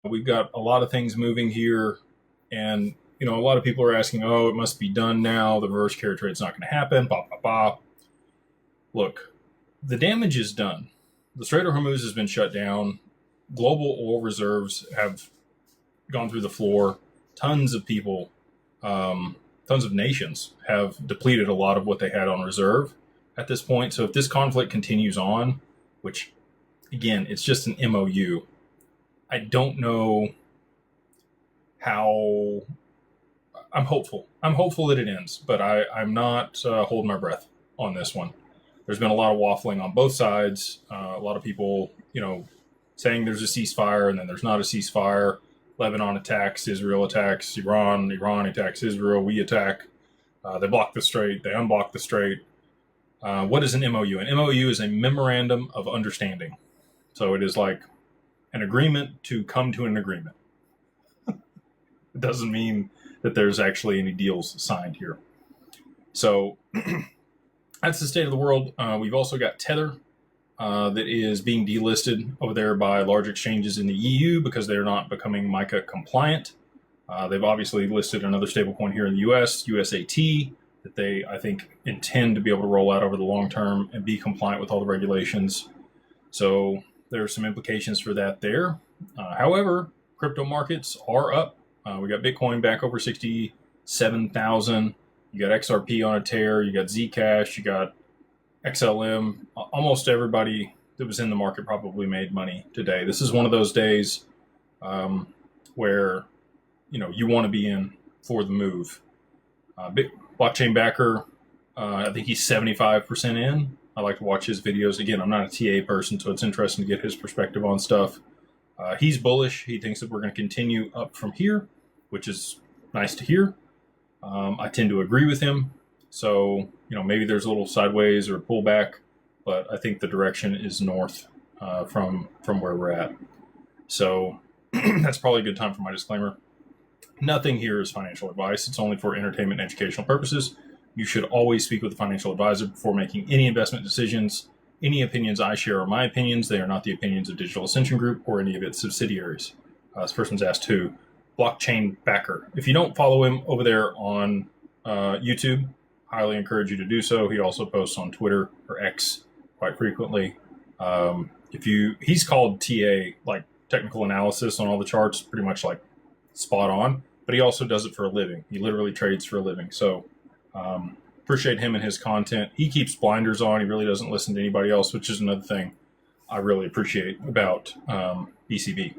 We've got a lot of things moving here, and a lot of people are asking, "Oh, it must be done now. The reverse carry trade's not going to happen." Blah blah blah. Look, the damage is done. The Strait of Hormuz has been shut down. Global oil reserves have gone through the floor. Tons of people, tons of nations have depleted a lot of what they had on reserve at this point. So if this conflict continues on, which again, it's just an MOU, I don't know how. I'm hopeful. I'm hopeful that it ends, but I'm not holding my breath on this one. There's been a lot of waffling on both sides. A lot of people, saying there's a ceasefire and then there's not a ceasefire. Lebanon attacks, Israel attacks, Iran attacks Israel, we attack. They block the strait, they unblock the strait. What is an MOU? An MOU is a memorandum of understanding. So it is like an agreement to come to an agreement. It doesn't mean that there's actually any deals signed here. So that's the state of the world. We've also got Tether that is being delisted over there by large exchanges in the EU because they're not becoming MiCA compliant. They've obviously listed another stablecoin here in the US, USAT, that they, I think, intend to be able to roll out over the long term and be compliant with all the regulations. So there are some implications for that there. However, crypto markets are up. We got Bitcoin back over 67,000. You got XRP on a tear. You got Zcash. You got XLM. Almost everybody that was in the market probably made money today. This is one of those days where you want to be in for the move. Blockchain backer, I think he's 75% in. I like to watch his videos. Again, I'm not a TA person, so it's interesting to get his perspective on stuff. He's bullish. He thinks that we're going to continue up from here, which is nice to hear. I tend to agree with him. So, maybe there's a little sideways or pullback, but I think the direction is north from where we're at. So that's probably a good time for my disclaimer. Nothing here is financial advice. It's only for entertainment and educational purposes. You should always speak with a financial advisor before making any investment decisions. Any opinions I share are my opinions. They are not the opinions of Digital Ascension Group or any of its subsidiaries. This person's asked who? Blockchain backer. If you don't follow him over there on YouTube, highly encourage you to do so. He also posts on Twitter or X quite frequently. He's called TA, like technical analysis on all the charts, pretty much like spot on, but he also does it for a living. He literally trades for a living. So appreciate him and his content. He keeps blinders on. He really doesn't listen to anybody else, which is another thing I really appreciate about BCB.